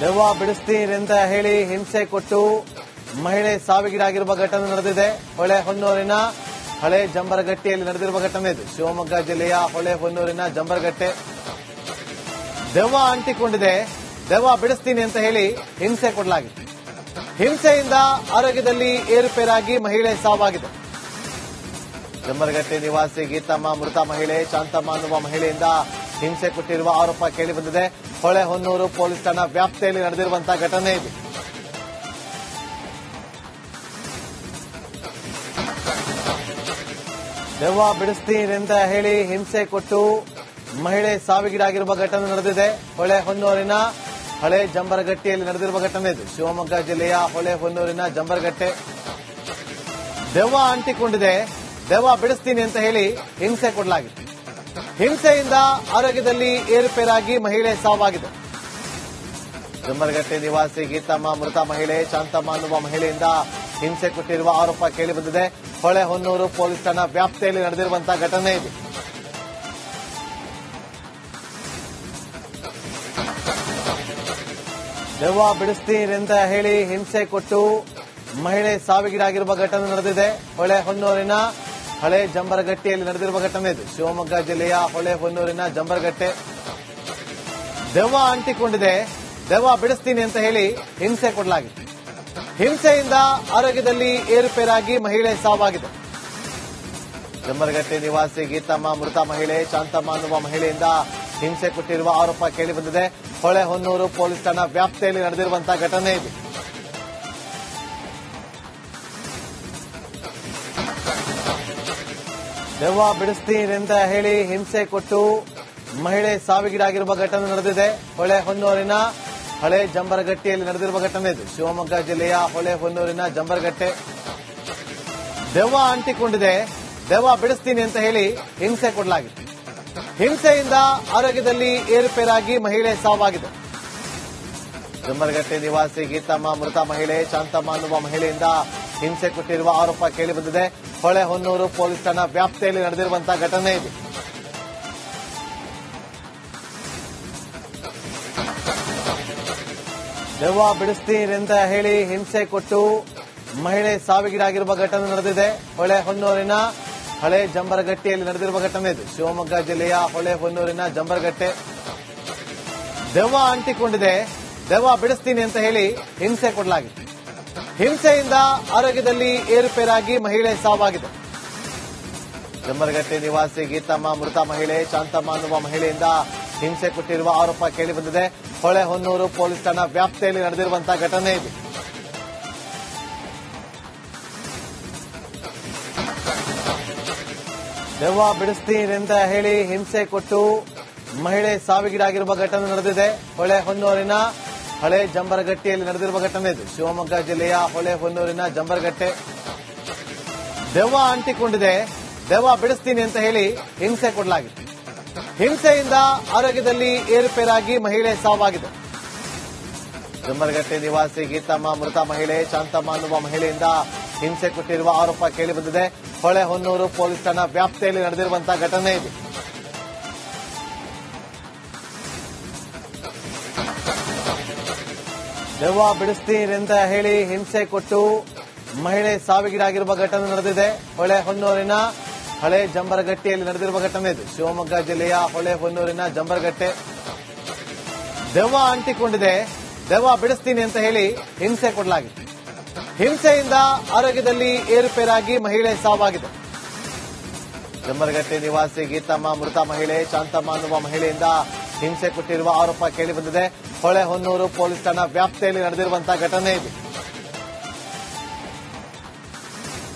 ದೆವ್ವ ಬಿಡಿಸ್ತೀರೆಂತ ಹೇಳಿ ಹಿಂಸೆ ಕೊಟ್ಟು ಮಹಿಳೆ ಸಾವಿಗೀಡಾಗಿರುವ ಘಟನೆ ನಡೆದಿದೆ. ಹೊಳೆಹೊನ್ನೂರಿನ ಹಳೆ ಜಂಬರಗಟ್ಟೆಯಲ್ಲಿ ನಡೆದಿರುವ ಘಟನೆ ಇದು. ಶಿವಮೊಗ್ಗ ಜಿಲ್ಲೆಯ ಹೊಳೆಹೊನ್ನೂರಿನ ಜಂಬರಗಟ್ಟೆ. ದೆವ್ವ ಅಂಟಿಕೊಂಡಿದೆ, ದೆವ್ವ ಬಿಡಿಸ್ತೀನಿ ಅಂತ ಹೇಳಿ ಹಿಂಸೆ ಕೊಡಲಾಗಿದೆ. ಹಿಂಸೆಯಿಂದ ಆರೋಗ್ಯದಲ್ಲಿ ಏರುಪೇರಾಗಿ ಮಹಿಳೆ ಸಾವಾಗಿದೆ. ಜಂಬರಗಟ್ಟೆ ನಿವಾಸಿ ಗೀತಮ್ಮ ಮೃತ ಮಹಿಳೆ ಶಾಂತಮ್ಮ ಅನ್ನುವ ಮಹಿಳೆಯಿಂದ ಹಿಂಸೆ ಕೊಟ್ಟಿರುವ ಆರೋಪ ಕೇಳಿಬಂದಿದೆ. ಹೊಳೆಹೊನ್ನೂರು ಪೊಲೀಸ್ ಠಾಣಾ ವ್ಯಾಪ್ತಿಯಲ್ಲಿ ನಡೆದಿರುವಂತಹ ಘಟನೆ ಇದು. ದೆವ್ವ ಬಿಡಿಸ್ತೀರೆಂತ ಹೇಳಿ ಹಿಂಸೆ ಕೊಟ್ಟು ಮಹಿಳೆ ಸಾವಿಗೀಡಾಗಿರುವ ಘಟನೆ ನಡೆದಿದೆ. ಹೊಳೆಹೊನ್ನೂರಿನ ಹಳೆ ಜಂಬರಗಟ್ಟೆಯಲ್ಲಿ ನಡೆದಿರುವ ಘಟನೆ ಇದು. ಶಿವಮೊಗ್ಗ ಜಿಲ್ಲೆಯ ಹೊಳೆಹೊನ್ನೂರಿನ ಜಂಬರಗಟ್ಟೆ. ದೆವ್ವ ಅಂಟಿಕೊಂಡಿದೆ, ದೆವ್ವ ಬಿಡಿಸ್ತೀನಿ ಅಂತ ಹೇಳಿ ಹಿಂಸೆ ಕೊಡಲಾಗಿದೆ. ಹಿಂಸೆಯಿಂದ ಆರೋಗ್ಯದಲ್ಲಿ ಏರುಪೇರಾಗಿ ಮಹಿಳೆ ಸಾವಾಗಿದೆ. ಜಂಬರಗಟ್ಟೆ ನಿವಾಸಿ ಗೀತಮ್ಮ ಮೃತ ಮಹಿಳೆ ಶಾಂತಮ್ಮ ಅನ್ನುವ ಮಹಿಳೆಯಿಂದ ಹಿಂಸೆ ಕೊಟ್ಟಿರುವ ಆರೋಪ ಕೇಳಿಬಂದಿದೆ. ಹೊಳೆಹೊನ್ನೂರು ಪೊಲೀಸ್ ಠಾಣಾ ವ್ಯಾಪ್ತಿಯಲ್ಲಿ ನಡೆದಿರುವಂತಹ ಘಟನೆ ಇದು. ದೆವ್ವ ಬಿಡಿಸ್ತೀರೆಂತ ಹೇಳಿ ಹಿಂಸೆ ಕೊಟ್ಟು ಮಹಿಳೆ ಸಾವಿಗೀಡಾಗಿರುವ ಘಟನೆ ನಡೆದಿದೆ. ಹೊಳೆಹೊನ್ನೂರಿನ ಹಳೆ ಜಂಬರಗಟ್ಟೆಯಲ್ಲಿ ನಡೆದಿರುವ ಘಟನೆ ಇದು. ಶಿವಮೊಗ್ಗ ಜಿಲ್ಲೆಯ ಹೊಳೆಹೊನ್ನೂರಿನ ಜಂಬರಗಟ್ಟೆ. ದೆವ್ವ ಅಂಟಿಕೊಂಡಿದೆ, ದೆವ್ವ ಬಿಡಿಸ್ತೀನಿ ಅಂತ ಹೇಳಿ ಹಿಂಸೆ ಕೊಡಲಾಗಿದೆ. ಹಿಂಸೆಯಿಂದ ಆರೋಗ್ಯದಲ್ಲಿ ಏರುಪೇರಾಗಿ ಮಹಿಳೆ ಸಾವಾಗಿದೆ. ಜಂಬರಗಟ್ಟೆ ನಿವಾಸಿ ಗೀತಮ್ಮ ಮೃತ ಮಹಿಳೆ ಶಾಂತಮ್ಮ ಅನ್ನುವ ಮಹಿಳೆಯಿಂದ ಹಿಂಸೆ ಕೊಟ್ಟಿರುವ ಆರೋಪ ಕೇಳಿಬಂದಿದೆ. ಹೊಳೆಹೊನ್ನೂರು ಪೊಲೀಸ್ ಠಾಣಾ ವ್ಯಾಪ್ತಿಯಲ್ಲಿ ನಡೆದಿರುವಂತಹ ಘಟನೆ ಇದು. ದೆವ್ವ ಬಿಡಿಸ್ತೀರೆಂತ ಹೇಳಿ ಹಿಂಸೆ ಕೊಟ್ಟು ಮಹಿಳೆ ಸಾವಿಗೀಡಾಗಿರುವ ಘಟನೆ ನಡೆದಿದೆ. ಹೊಳೆಹೊನ್ನೂರಿನ ಹಳೆ ಜಂಬರಗಟ್ಟೆಯಲ್ಲಿ ನಡೆದಿರುವ ಘಟನೆ ಇದು. ಶಿವಮೊಗ್ಗ ಜಿಲ್ಲೆಯ ಹೊಳೆಹೊನ್ನೂರಿನ ಜಂಬರಗಟ್ಟೆ. ದೆವ್ವ ಅಂಟಿಕೊಂಡಿದೆ, ದೆವ್ವ ಬಿಡಿಸ್ತೀನಿ ಅಂತ ಹೇಳಿ ಹಿಂಸೆ ಕೊಡಲಾಗಿದೆ. ಹಿಂಸೆಯಿಂದ ಆರೋಗ್ಯದಲ್ಲಿ ಏರುಪೇರಾಗಿ ಮಹಿಳೆ ಸಾವಾಗಿದೆ. ಜಂಬರಗಟ್ಟೆ ನಿವಾಸಿ ಗೀತಮ್ಮ ಮೃತ ಮಹಿಳೆ ಶಾಂತಮ್ಮ ಅನ್ನುವ ಮಹಿಳೆಯಿಂದ ಹಿಂಸೆ ಕೊಟ್ಟಿರುವ ಆರೋಪ ಕೇಳಿಬಂದಿದೆ. ಹೊಳೆಹೊನ್ನೂರು ಪೊಲೀಸ್ ಠಾಣಾ ವ್ಯಾಪ್ತಿಯಲ್ಲಿ ನಡೆದಿರುವಂತಹ ಘಟನೆ ಇದು. ದೆವ್ವ ಬಿಡಿಸ್ತೀರೆಂತ ಹೇಳಿ ಹಿಂಸೆ ಕೊಟ್ಟು ಮಹಿಳೆ ಸಾವಿಗೀಡಾಗಿರುವ ಘಟನೆ ನಡೆದಿದೆ. ಹೊಳೆಹೊನ್ನೂರಿನ ಹಳೆ ಜಂಬರಗಟ್ಟೆಯಲ್ಲಿ ನಡೆದಿರುವ ಘಟನೆ ಇದು. ಶಿವಮೊಗ್ಗ ಜಿಲ್ಲೆಯ ಹೊಳೆಹೊನ್ನೂರಿನ ಜಂಬರಗಟ್ಟೆ. ದೆವ್ವ ಅಂಟಿಕೊಂಡಿದೆ, ದೆವ್ವ ಬಿಡಿಸ್ತೀನಿ ಅಂತ ಹೇಳಿ ಹಿಂಸೆ ಕೊಡಲಾಗಿದೆ. ಹಿಂಸೆಯಿಂದ ಆರೋಗ್ಯದಲ್ಲಿ ಏರುಪೇರಾಗಿ ಮಹಿಳೆ ಸಾವಾಗಿದೆ. ಜಂಬರಗಟ್ಟೆ ನಿವಾಸಿ ಗೀತಮ್ಮ ಮೃತ ಮಹಿಳೆ ಶಾಂತಮ್ಮ ಅನ್ನುವ ಮಹಿಳೆಯಿಂದ ಹಿಂಸೆ ಕೊಟ್ಟಿರುವ ಆರೋಪ ಕೇಳಿಬಂದಿದೆ. ಹೊಳೆಹೊನ್ನೂರು ಪೊಲೀಸ್ ಠಾಣಾ ವ್ಯಾಪ್ತಿಯಲ್ಲಿ ನಡೆದಿರುವಂತಹ ಘಟನೆ ಇದು. ದೆವ್ವ ಬಿಡಿಸ್ತೀರೆಂತ ಹೇಳಿ ಹಿಂಸೆ ಕೊಟ್ಟು ಮಹಿಳೆ ಸಾವಿಗೀಡಾಗಿರುವ ಘಟನೆ ನಡೆದಿದೆ. ಹೊಳೆಹೊನ್ನೂರಿನ ಹಳೆ ಜಂಬರಗಟ್ಟೆಯಲ್ಲಿ ನಡೆದಿರುವ ಘಟನೆ ಇದು. ಶಿವಮೊಗ್ಗ ಜಿಲ್ಲೆಯ ಹೊಳೆಹೊನ್ನೂರಿನ ಜಂಬರಗಟ್ಟೆ. ದೆವ್ವ ಅಂಟಿಕೊಂಡಿದೆ, ದೆವ್ವ ಬಿಡಿಸ್ತೀನಿ ಅಂತ ಹೇಳಿ ಹಿಂಸೆ ಕೊಡಲಾಗಿದೆ. ಹಿಂಸೆಯಿಂದ ಆರೋಗ್ಯದಲ್ಲಿ ಏರುಪೇರಾಗಿ ಮಹಿಳೆ ಸಾವಾಗಿದೆ. ಜಂಬರಗಟ್ಟೆ ನಿವಾಸಿ ಗೀತಮ್ಮ ಮೃತ ಮಹಿಳೆ ಶಾಂತಮ್ಮ ಅನ್ನುವ ಮಹಿಳೆಯಿಂದ ಹಿಂಸೆ ಕೊಟ್ಟಿರುವ ಆರೋಪ ಕೇಳಿಬಂದಿದೆ. ಹೊಳೆಹೊನ್ನೂರು ಪೊಲೀಸ್ ಠಾಣಾ ವ್ಯಾಪ್ತಿಯಲ್ಲಿ ನಡೆದಿರುವಂತಹ ಘಟನೆ ಇದು. ದೆವ್ವ ಬಿಡಿಸ್ತೀರೆಂತ ಹೇಳಿ ಹಿಂಸೆ ಕೊಟ್ಟು ಮಹಿಳೆ ಸಾವಿಗೀಡಾಗಿರುವ ಘಟನೆ ನಡೆದಿದೆ. ಹೊಳೆಹೊನ್ನೂರಿನ ಹಳೆ ಜಂಬರಗಟ್ಟೆಯಲ್ಲಿ ನಡೆದಿರುವ ಘಟನೆ ಇದು. ಶಿವಮೊಗ್ಗ ಜಿಲ್ಲೆಯ ಹೊಳೆಹೊನ್ನೂರಿನ ಜಂಬರಗಟ್ಟೆ. ದೆವ್ವ ಅಂಟಿಕೊಂಡಿದೆ, ದೆವ್ವ ಬಿಡಿಸ್ತೀನಿ ಅಂತ ಹೇಳಿ ಹಿಂಸೆ ಕೊಡಲಾಗಿದೆ. ಹಿಂಸೆಯಿಂದ ಆರೋಗ್ಯದಲ್ಲಿ ಏರುಪೇರಾಗಿ ಮಹಿಳೆ ಸಾವಾಗಿದೆ. ಜಂಬರಗಟ್ಟೆ ನಿವಾಸಿ ಗೀತಮ್ಮ ಮೃತ ಮಹಿಳೆ ಶಾಂತಮ್ಮ ಅನ್ನುವ ಮಹಿಳೆಯಿಂದ ಹಿಂಸೆ ಕೊಟ್ಟಿರುವ ಆರೋಪ ಕೇಳಿಬಂದಿದೆ. ಹೊಳೆಹೊನ್ನೂರು ಪೊಲೀಸ್ ಠಾಣಾ ವ್ಯಾಪ್ತಿಯಲ್ಲಿ ನಡೆದಿರುವಂತಹ ಘಟನೆ ಇದು.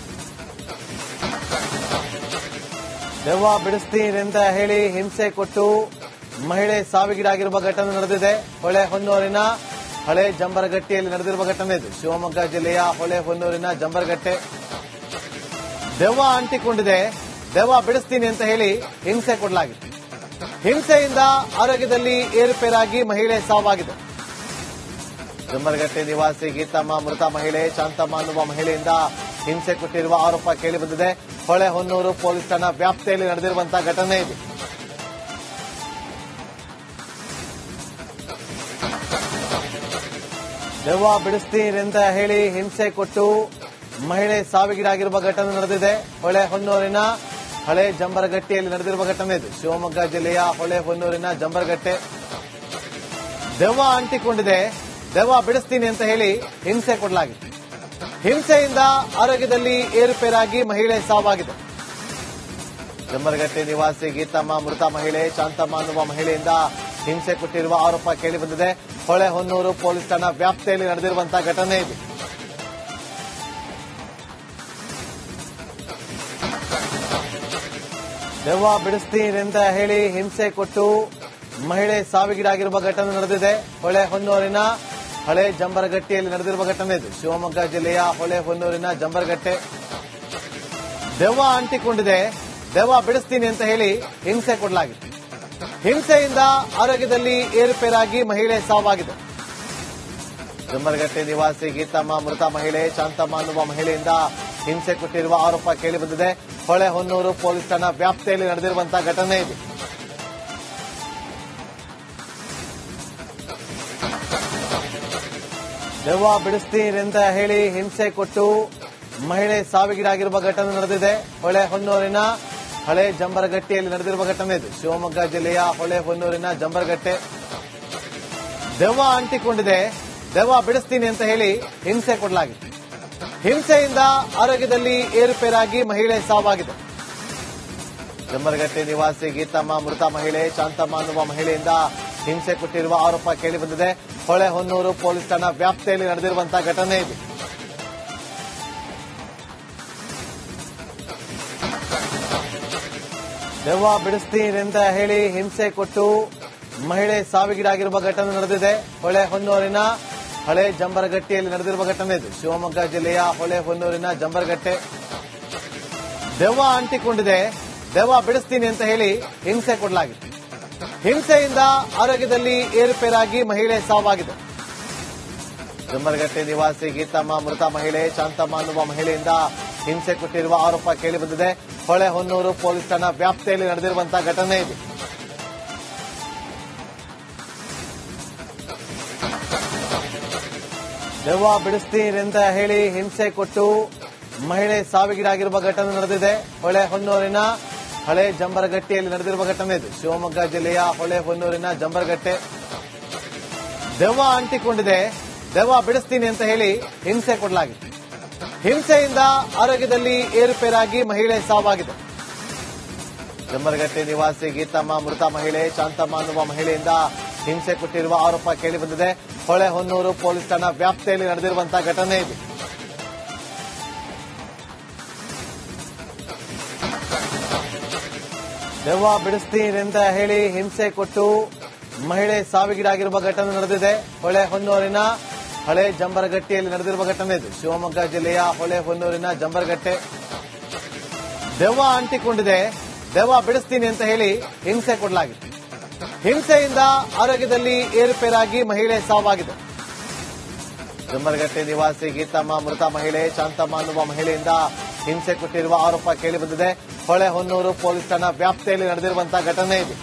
ದೆವ್ವ ಬಿಡಿಸ್ತೀರೆಂತ ಹೇಳಿ ಹಿಂಸೆ ಕೊಟ್ಟು ಮಹಿಳೆ ಸಾವಿಗೀಡಾಗಿರುವ ಘಟನೆ ನಡೆದಿದೆ. ಹೊಳೆಹೊನ್ನೂರಿನ ಹಳೆ ಜಂಬರಗಟ್ಟೆಯಲ್ಲಿ ನಡೆದಿರುವ ಘಟನೆ ಇದು. ಶಿವಮೊಗ್ಗ ಜಿಲ್ಲೆಯ ಹೊಳೆಹೊನ್ನೂರಿನ ಜಂಬರಗಟ್ಟೆ. ದೆವ್ವ ಅಂಟಿಕೊಂಡಿದೆ, ದೆವ್ವ ಬಿಡಿಸ್ತೀನಿ ಅಂತ ಹೇಳಿ ಹಿಂಸೆ ಕೊಡಲಾಗಿದೆ. ಹಿಂಸೆಯಿಂದ ಆರೋಗ್ಯದಲ್ಲಿ ಏರುಪೇರಾಗಿ ಮಹಿಳೆ ಸಾವಾಗಿದೆ. ಜಂಬರಗಟ್ಟೆ ನಿವಾಸಿ ಗೀತಮ್ಮ ಮೃತ ಮಹಿಳೆ ಶಾಂತಮ್ಮ ಅನ್ನುವ ಮಹಿಳೆಯಿಂದ ಹಿಂಸೆ ಕೊಟ್ಟಿರುವ ಆರೋಪ ಕೇಳಿಬಂದಿದೆ. ಹೊಳೆಹೊನ್ನೂರು ಪೊಲೀಸ್ ಠಾಣಾ ವ್ಯಾಪ್ತಿಯಲ್ಲಿ ನಡೆದಿರುವಂತಹ ಘಟನೆ ಇದು. ದೆವ್ವ ಬಿಡಿಸ್ತೀನೆಂತ ಹೇಳಿ ಹಿಂಸೆ ಕೊಟ್ಟು ಮಹಿಳೆ ಸಾವಿಗೀಡಾಗಿರುವ ಘಟನೆ ನಡೆದಿದೆ. ಹೊಳೆಹೊನ್ನೂರಿನ ಹಳೆ ಜಂಬರಗಟ್ಟೆಯಲ್ಲಿ ನಡೆದಿರುವ ಘಟನೆ ಇದು. ಶಿವಮೊಗ್ಗ ಜಿಲ್ಲೆಯ ಹೊಳೆಹೊನ್ನೂರಿನ ಜಂಬರಗಟ್ಟೆ. ದೆವ್ವ ಅಂಟಿಕೊಂಡಿದೆ, ದೆವ್ವ ಬಿಡಿಸ್ತೀನಿ ಅಂತ ಹೇಳಿ ಹಿಂಸೆ ಕೊಡಲಾಗಿದೆ. ಹಿಂಸೆಯಿಂದ ಆರೋಗ್ಯದಲ್ಲಿ ಏರುಪೇರಾಗಿ ಮಹಿಳೆ ಸಾವಾಗಿದೆ. ಜಂಬರಗಟ್ಟೆ ನಿವಾಸಿ ಗೀತಮ್ಮ ಮೃತ ಮಹಿಳೆ ಶಾಂತಮ್ಮ ಅನ್ನುವ ಮಹಿಳೆಯಿಂದ ಹಿಂಸೆ ಕೊಟ್ಟಿರುವ ಆರೋಪ ಕೇಳಿಬಂದಿದೆ. ಹೊಳೆಹೊನ್ನೂರು ಪೊಲೀಸ್ ಠಾಣಾ ವ್ಯಾಪ್ತಿಯಲ್ಲಿ ನಡೆದಿರುವಂತಹ ಘಟನೆ ಇದು. ದೆವ್ವ ಬಿಡಿಸ್ತೀನೆಂತ ಹೇಳಿ ಹಿಂಸೆ ಕೊಟ್ಟು ಮಹಿಳೆ ಸಾವಿಗೀಡಾಗಿರುವ ಘಟನೆ ನಡೆದಿದೆ. ಹೊಳೆಹೊನ್ನೂರಿನ ಹಳೆ ಜಂಬರಗಟ್ಟೆಯಲ್ಲಿ ನಡೆದಿರುವ ಘಟನೆ ಇದು. ಶಿವಮೊಗ್ಗ ಜಿಲ್ಲೆಯ ಹೊಳೆಹೊನ್ನೂರಿನ ಜಂಬರಗಟ್ಟೆ. ದೆವ್ವ ಅಂಟಿಕೊಂಡಿದೆ, ದೆವ್ವ ಬಿಡಿಸ್ತೀನಿ ಅಂತ ಹೇಳಿ ಹಿಂಸೆ ಕೊಡಲಾಗಿದೆ. ಹಿಂಸೆಯಿಂದ ಆರೋಗ್ಯದಲ್ಲಿ ಏರುಪೇರಾಗಿ ಮಹಿಳೆ ಸಾವಾಗಿದೆ. ಜಂಬರಗಟ್ಟೆ ನಿವಾಸಿ ಗೀತಮ್ಮ ಮೃತ ಮಹಿಳೆ ಶಾಂತಮ್ಮ ಅನ್ನುವ ಮಹಿಳೆಯಿಂದ ಹಿಂಸೆ ಕೊಟ್ಟಿರುವ ಆರೋಪ ಕೇಳಿಬಂದಿದೆ. ಹೊಳೆಹೊನ್ನೂರು ಪೊಲೀಸ್ ಠಾಣಾ ವ್ಯಾಪ್ತಿಯಲ್ಲಿ ನಡೆದಿರುವಂತಹ ಘಟನೆ ಇದು. ದೆವ್ವ ಬಿಡಿಸ್ತೀನೆಂತ ಹೇಳಿ ಹಿಂಸೆ ಕೊಟ್ಟು ಮಹಿಳೆ ಸಾವಿಗೀಡಾಗಿರುವ ಘಟನೆ ನಡೆದಿದೆ. ಹೊಳೆಹೊನ್ನೂರಿನ ಹಳೆ ಜಂಬರಗಟ್ಟೆಯಲ್ಲಿ ನಡೆದಿರುವ ಘಟನೆ ಇದು. ಶಿವಮೊಗ್ಗ ಜಿಲ್ಲೆಯ ಹೊಳೆಹೊನ್ನೂರಿನ ಜಂಬರಗಟ್ಟೆ. ದೆವ್ವ ಅಂಟಿಕೊಂಡಿದೆ, ದೆವ್ವ ಬಿಡಿಸ್ತೀನಿ ಅಂತ ಹೇಳಿ ಹಿಂಸೆ ಕೊಡಲಾಗಿದೆ. ಹಿಂಸೆಯಿಂದ ಆರೋಗ್ಯದಲ್ಲಿ ಏರುಪೇರಾಗಿ ಮಹಿಳೆ ಸಾವಾಗಿದೆ. ಜಂಬರಗಟ್ಟೆ ನಿವಾಸಿ ಗೀತಮ್ಮ ಮೃತ ಮಹಿಳೆ ಶಾಂತಮ್ಮ ಅನ್ನುವ ಮಹಿಳೆಯಿಂದ ಹಿಂಸೆ ಕೊಟ್ಟಿರುವ ಆರೋಪ ಕೇಳಿಬಂದಿದೆ. ಹೊಳೆಹೊನ್ನೂರು ಪೊಲೀಸ್ ಠಾಣಾ ವ್ಯಾಪ್ತಿಯಲ್ಲಿ ನಡೆದಿರುವಂತಹ ಘಟನೆ ಇದು. ದೆವ್ವ ಬಿಡಿಸ್ತೀನೆಂತ ಹೇಳಿ ಹಿಂಸೆ ಕೊಟ್ಟು ಮಹಿಳೆ ಸಾವಿಗೀಡಾಗಿರುವ ಘಟನೆ ನಡೆದಿದೆ. ಹೊಳೆಹೊನ್ನೂರಿನ ಹಳೆ ಜಂಬರಗಟ್ಟೆಯಲ್ಲಿ ನಡೆದಿರುವ ಘಟನೆ ಇದು. ಶಿವಮೊಗ್ಗ ಜಿಲ್ಲೆಯ ಹೊಳೆಹೊನ್ನೂರಿನ ಜಂಬರಗಟ್ಟೆ. ದೆವ್ವ ಅಂಟಿಕೊಂಡಿದೆ, ದೆವ್ವ ಬಿಡಿಸ್ತೀನಿ ಅಂತ ಹೇಳಿ ಹಿಂಸೆ ಕೊಡಲಾಗಿದೆ. ಹಿಂಸೆಯಿಂದ ಆರೋಗ್ಯದಲ್ಲಿ ಏರುಪೇರಾಗಿ ಮಹಿಳೆ ಸಾವಾಗಿದೆ. ಜಂಬರಗಟ್ಟೆ ನಿವಾಸಿ ಗೀತಮ್ಮ ಮೃತ ಮಹಿಳೆ ಶಾಂತಮ್ಮ ಅನ್ನುವ ಮಹಿಳೆಯಿಂದ ಹಿಂಸೆ ಕೊಟ್ಟಿರುವ ಆರೋಪ ಕೇಳಿಬಂದಿದೆ. ಹೊಳೆಹೊನ್ನೂರು ಪೊಲೀಸ್ ಠಾಣಾ ವ್ಯಾಪ್ತಿಯಲ್ಲಿ ನಡೆದಿರುವಂತಹ ಘಟನೆ ಇದು. ದೆವ್ವ ಬಿಡಿಸ್ತೀನೆಂತ ಹೇಳಿ ಹಿಂಸೆ ಕೊಟ್ಟು ಮಹಿಳೆ ಸಾವಿಗೀಡಾಗಿರುವ ಘಟನೆ ನಡೆದಿದೆ. ಹೊಳೆಹೊನ್ನೂರಿನ ಹಳೆ ಜಂಬರಗಟ್ಟೆಯಲ್ಲಿ ನಡೆದಿರುವ ಘಟನೆ ಇದು. ಶಿವಮೊಗ್ಗ ಜಿಲ್ಲೆಯ ಹೊಳೆಹೊನ್ನೂರಿನ ಜಂಬರಗಟ್ಟೆ. ದೆವ್ವ ಅಂಟಿಕೊಂಡಿದೆ, ದೆವ್ವ ಬಿಡಿಸ್ತೀನಿ ಅಂತ ಹೇಳಿ ಹಿಂಸೆ ಕೊಡಲಾಗಿದೆ. ಹಿಂಸೆಯಿಂದ ಆರೋಗ್ಯದಲ್ಲಿ ಏರುಪೇರಾಗಿ ಮಹಿಳೆ ಸಾವಾಗಿದೆ. ಜಂಬರಗಟ್ಟೆ ನಿವಾಸಿ ಗೀತಮ್ಮ ಮೃತ ಮಹಿಳೆ ಶಾಂತಮ್ಮ ಅನ್ನುವ ಮಹಿಳೆಯಿಂದ ಹಿಂಸೆ ಕೊಟ್ಟಿರುವ ಆರೋಪ ಕೇಳಿಬಂದಿದೆ. ಹೊಳೆಹೊನ್ನೂರು ಪೊಲೀಸ್ ಠಾಣಾ ವ್ಯಾಪ್ತಿಯಲ್ಲಿ ನಡೆದಿರುವಂತಹ ಘಟನೆ ಇದು. ದೆವ್ವ ಬಿಡಿಸ್ತೀನೆಂತ ಹೇಳಿ ಹಿಂಸೆ ಕೊಟ್ಟು ಮಹಿಳೆ ಸಾವಿಗೀಡಾಗಿರುವ ಘಟನೆ ನಡೆದಿದೆ. ಹೊಳೆಹೊನ್ನೂರಿನ ಹಳೆ ಜಂಬರಗಟ್ಟೆಯಲ್ಲಿ ನಡೆದಿರುವ ಘಟನೆ ಇದು. ಶಿವಮೊಗ್ಗ ಜಿಲ್ಲೆಯ ಹೊಳೆಹೊನ್ನೂರಿನ ಜಂಬರಗಟ್ಟೆ. ದೆವ್ವ ಅಂಟಿಕೊಂಡಿದೆ, ದೆವ್ವ ಬಿಡಿಸ್ತೀನಿ ಅಂತ ಹೇಳಿ ಹಿಂಸೆ ಕೊಡಲಾಗಿದೆ. ಹಿಂಸೆಯಿಂದ ಆರೋಗ್ಯದಲ್ಲಿ ಏರುಪೇರಾಗಿ ಮಹಿಳೆ ಸಾವಾಗಿದೆ. ಜಂಬರಗಟ್ಟೆ ನಿವಾಸಿ ಗೀತಮ್ಮ ಮೃತ ಮಹಿಳೆ ಶಾಂತಮ್ಮ ಅನ್ನುವ ಮಹಿಳೆಯಿಂದ ಹಿಂಸೆ ಕೊಟ್ಟಿರುವ ಆರೋಪ ಕೇಳಿಬಂದಿದೆ. ಹೊಳೆಹೊನ್ನೂರು ಪೊಲೀಸ್ ಠಾಣಾ ವ್ಯಾಪ್ತಿಯಲ್ಲಿ ನಡೆದಿರುವಂತಹ ಘಟನೆ ಇದು.